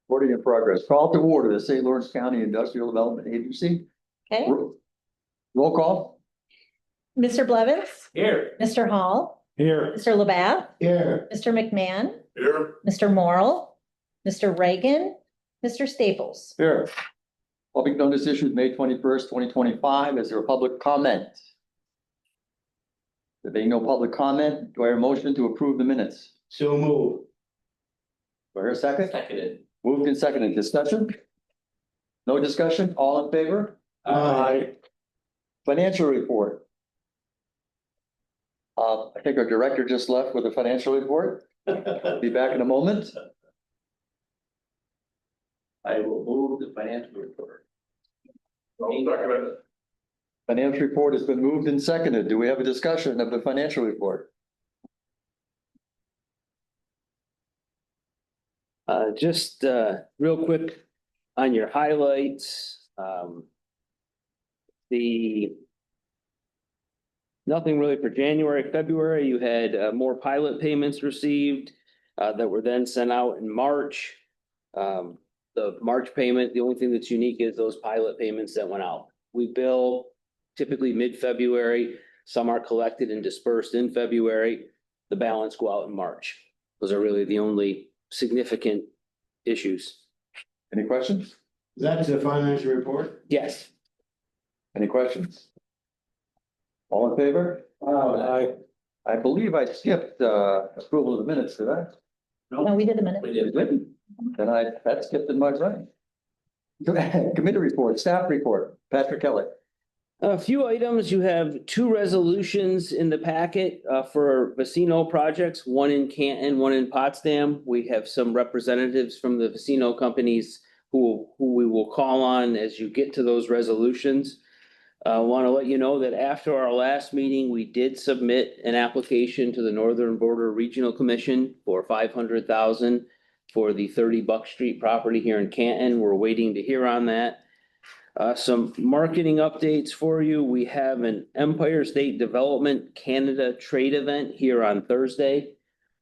Recording in progress. Call to order the St. Lawrence County Industrial Development Agency. Okay, Roll call. Mr. Blevins, Here. Mr. Hall, Here. Mr. Labatt, Here. Mr. McMahon, Here. Mr. Morrell, Mr. Reagan, Mr. Staples. Here. Public notice issued May 21st, 2025. Is there a public comment? There being no public comment, do I hear a motion to approve the minutes? So move. Do I hear a second? Seconded. Moved and seconded. Discussion? No discussion? All in favor? Aye. Financial report. I think our director just left with a financial report. Be back in a moment. I will move the financial report. Financial report has been moved and seconded. Do we have a discussion of the financial report? Just real quick on your highlights. Nothing really for January, February. You had more pilot payments received that were then sent out in March. The March payment, the only thing that's unique is those pilot payments that went out. We bill typically mid-February. Some are collected and dispersed in February. The balance go out in March. Those are really the only significant issues. Any questions? That's the financial report? Yes. Any questions? All in favor? Aye. I believe I skipped approval of the minutes, did I? No, we did the minute. We did. Then that skipped in my brain. Committee report, staff report, Patrick Kelly. A few items. You have two resolutions in the packet for Vecino projects, one in Canton, one in Potsdam. We have some representatives from the Vecino companies who we will call on as you get to those resolutions. I want to let you know that after our last meeting, we did submit an application to the Northern Border Regional Commission for $500,000 for the 30 Buck Street property here in Canton. We're waiting to hear on that. Some marketing updates for you. We have an Empire State Development Canada trade event here on Thursday,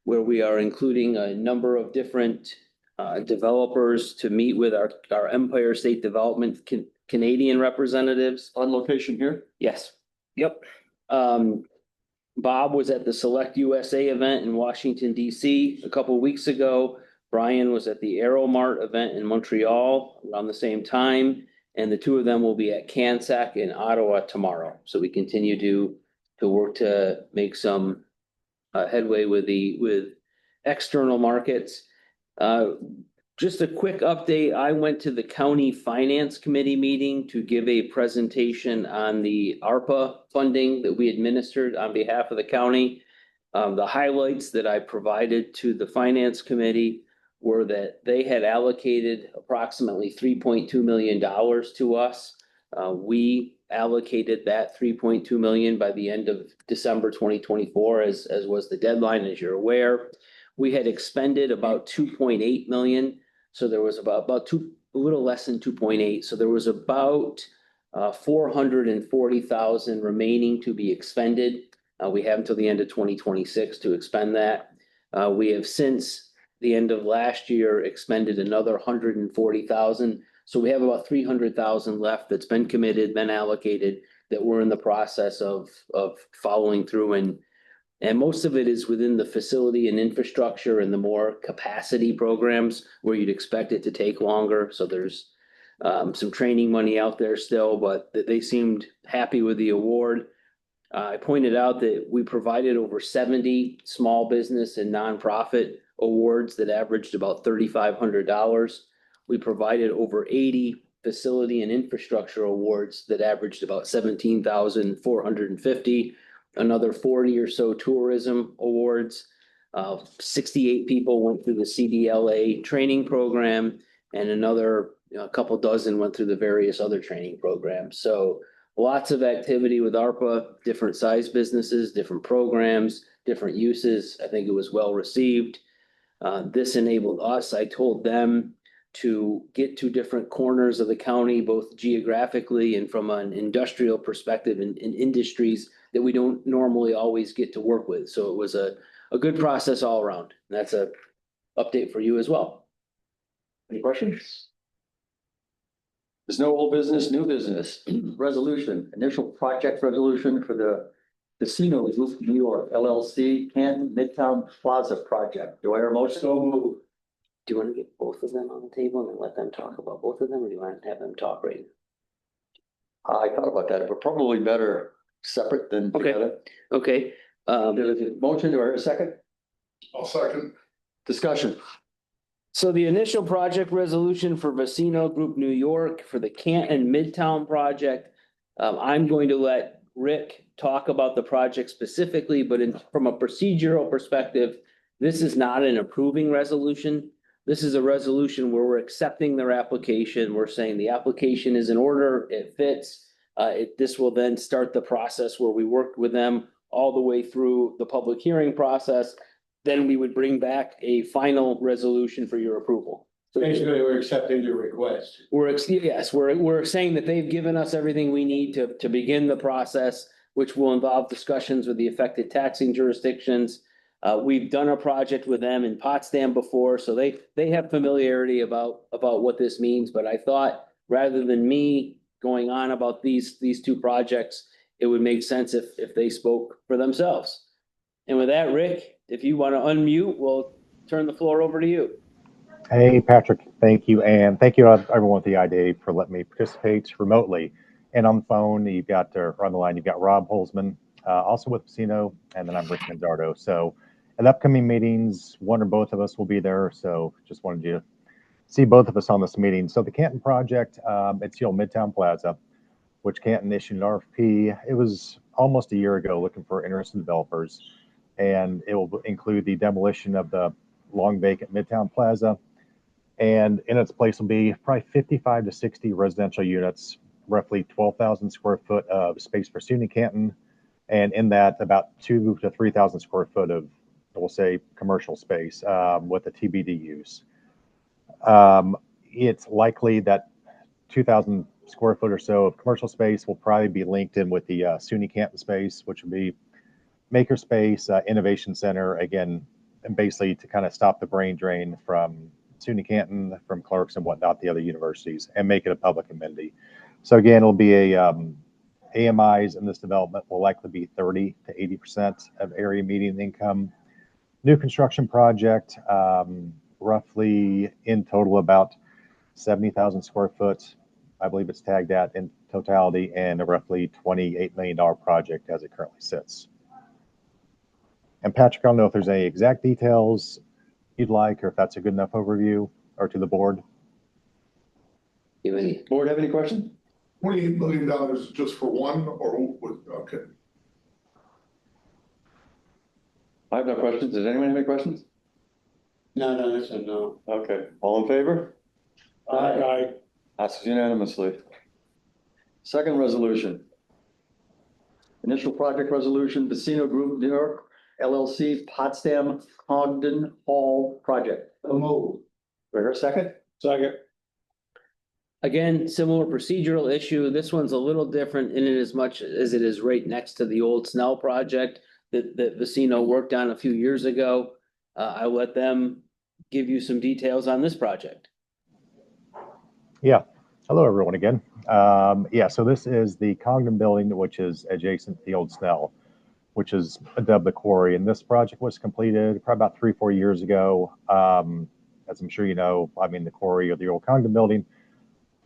where we are including a number of different developers to meet with our Empire State Development Canadian representatives. On location here? Yes. Yep. Bob was at the Select USA event in Washington, DC a couple of weeks ago. Brian was at the Aeromart event in Montreal around the same time. And the two of them will be at CANSAC in Ottawa tomorrow. So we continue to work to make some headway with external markets. Just a quick update. I went to the County Finance Committee meeting to give a presentation on the ARPA funding that we administered on behalf of the county. The highlights that I provided to the Finance Committee were that they had allocated approximately $3.2 million to us. We allocated that $3.2 million by the end of December 2024, as was the deadline, as you're aware. We had expended about $2.8 million. So there was about a little less than 2.8. So there was about 440,000 remaining to be expended. We have until the end of 2026 to expend that. We have since the end of last year expended another 140,000. So we have about 300,000 left that's been committed, been allocated, that we're in the process of following through. And most of it is within the facility and infrastructure and the more capacity programs where you'd expect it to take longer. So there's some training money out there still, but they seemed happy with the award. I pointed out that we provided over 70 small business and nonprofit awards that averaged about $3,500. We provided over 80 facility and infrastructure awards that averaged about $17,450. Another 40 or so tourism awards. 68 people went through the CDLA training program, and another couple dozen went through the various other training programs. So lots of activity with ARPA, different size businesses, different programs, different uses. I think it was well received. This enabled us, I told them, to get to different corners of the county, both geographically and from an industrial perspective in industries that we don't normally always get to work with. So it was a good process all around. And that's a update for you as well. Any questions? There's no old business, new business. Resolution, initial project resolution for the Casino Group New York LLC Canton Midtown Plaza project. Do I hear a motion? So move. Do you want to get both of them on the table and then let them talk about both of them, or do you want to have them talk right? I thought about that, but probably better separate than Okay. together. Okay, There's a motion, do I hear a second? I'll second. Discussion. so the initial project resolution for Vecino Group New York for the Canton Midtown project. I'm going to let Rick talk about the project specifically, but from a procedural perspective, this is not an approving resolution. This is a resolution where we're accepting their application. We're saying the application is in order, it fits. This will then start the process where we work with them all the way through the public hearing process. Then we would bring back a final resolution for your approval. So Basically, we're accepting your request. we're saying that they've given us everything we need to begin the process, which will involve discussions with the affected taxing jurisdictions. We've done a project with them in Potsdam before, so they have familiarity about what this means, but I thought rather than me going on about these two projects, it would make sense if they spoke for themselves. And with that, Rick, if you want to unmute, we'll turn the floor over to you. Hey, Patrick, thank you. And thank you everyone at the IDA for letting me participate remotely. And on the phone, or on the line, you've got Rob Holzman, also with Vecino, and then I'm Rick Manzardo. So at upcoming meetings, one or both of us will be there. So just wanted you to see both of us on this meeting. So the Canton project, it's the old Midtown Plaza, which Canton issued an RFP. It was almost a year ago looking for interested developers. And it will include the demolition of the long vacant Midtown Plaza. And in its place will be probably 55 to 60 residential units, roughly 12,000 square foot of space for SUNY Canton. And in that, about 2,000 to 3,000 square foot of, we'll say, commercial space with a TBD use. It's likely that 2,000 square foot or so of commercial space will probably be linked in with the SUNY Canton space, which will be Makerspace, Innovation Center, again, and basically to kind of stop the brain drain from SUNY Canton, from Clarkson, and whatnot, the other universities, and make it a public amenity. So again, it'll be AMIs in this development will likely be 30 to 80% of area median income. New construction project, roughly in total about 70,000 square foot. I believe it's tagged at in totality, and a roughly $28 million project as it currently sits. And Patrick, I don't know if there's any exact details you'd like, or if that's a good enough overview, or to the board. Board have any questions? $28 million just for one, or okay. I have no questions. Does anyone have any questions? No, that's a no. Okay, all in favor? Aye. Passes unanimously. Second resolution. Initial project resolution, Vecino Group New York LLC Potsdam Congdon Hall project. So move. Do I hear a second? Second. Again, similar procedural issue. This one's a little different in it as much as it is right next to the old Snell project that Vecino worked on a few years ago. I'll let them give you some details on this project. Yeah. Hello, everyone again. So this is the Congdon building, which is adjacent to the old Snell, which is dubbed the Quarry. And this project was completed probably about 3-4 years ago. As I'm sure you know, the Quarry, or the old Congdon building,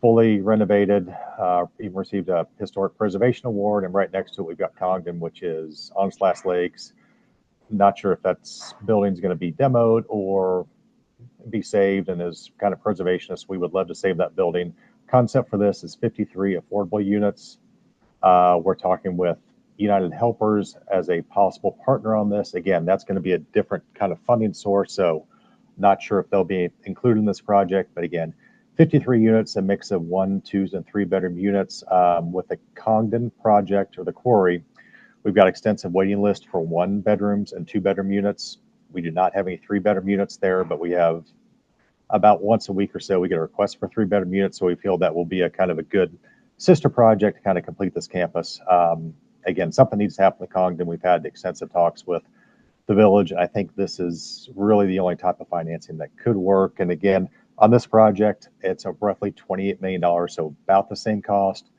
fully renovated, even received a historic preservation award. And right next to it, we've got Congdon, which is on Slash Lakes. Not sure if that's building's going to be demoed or be saved, and as kind of preservationists, we would love to save that building. Concept for this is 53 affordable units. We're talking with United Helpers as a possible partner on this. Again, that's going to be a different kind of funding source, so not sure if they'll be included in this project. But again, 53 units, a mix of 1, 2, and 3 bedroom units. With the Congdon project, or the Quarry, we've got extensive waiting list for 1 bedrooms and 2 bedroom units. We do not have any 3 bedroom units there, but we have about once a week or so we get a request for 3 bedroom units. So we feel that will be a kind of a good sister project to kind of complete this campus. Again, something needs to happen with Congdon. We've had extensive talks with the village. I think this is really the only type of financing that could work. And again, on this project, it's a roughly $28 million, so about the same cost.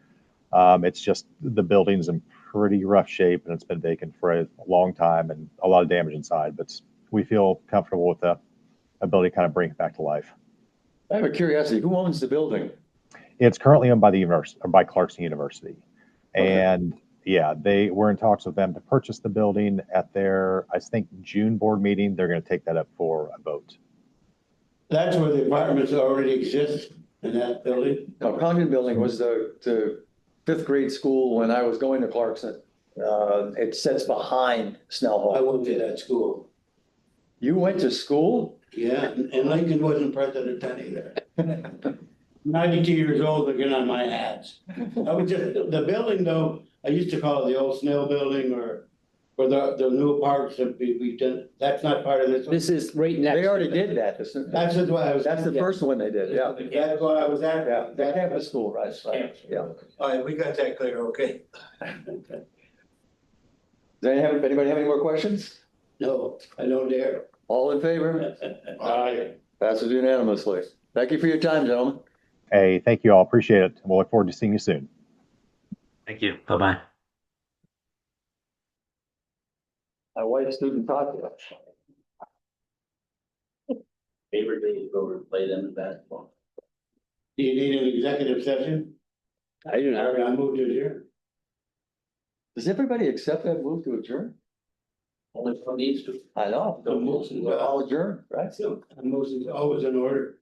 It's just the building's in pretty rough shape and it's been vacant for a long time and a lot of damage inside, but we feel comfortable with the ability to kind of bring it back to life. I have a curiosity. Who owns the building? It's currently owned by the university, or by Clarkson University. Okay. And yeah, they were in talks with them to purchase the building at their, I think, June board meeting. They're going to take that up for a vote. That's where the apartments already exist in that building. No, Congdon Building was the fifth grade school when I was going to Clarkson. It sits behind Snell I Hall. went to that school. You went to school? Yeah, and Lincoln wasn't president then either. 92 years old looking on my ads. I was just, the building though, I used to call it the old Snell Building or the new parks that we did. That's not part of this one. This is right next. They already did that. That's just why I was. That's the first one they did, yeah. That's why I was at. Yeah, the campus school, right, yeah. All right, we got that clear, okay. Does anybody have any more questions? No, I don't dare. All in favor? Aye. Passes unanimously. Thank you for your time, gentlemen. Hey, thank you all. Appreciate it. We'll look forward to seeing you soon. Thank you. Bye-bye. My wife's student taught you. Favorite day to go play them in basketball. Do you need an executive session? I do All not. right, I moved it here. Does everybody accept that move to adjourn? Only one needs to. I know. The motion- We're all adjourned, right? So, the motion's always in order.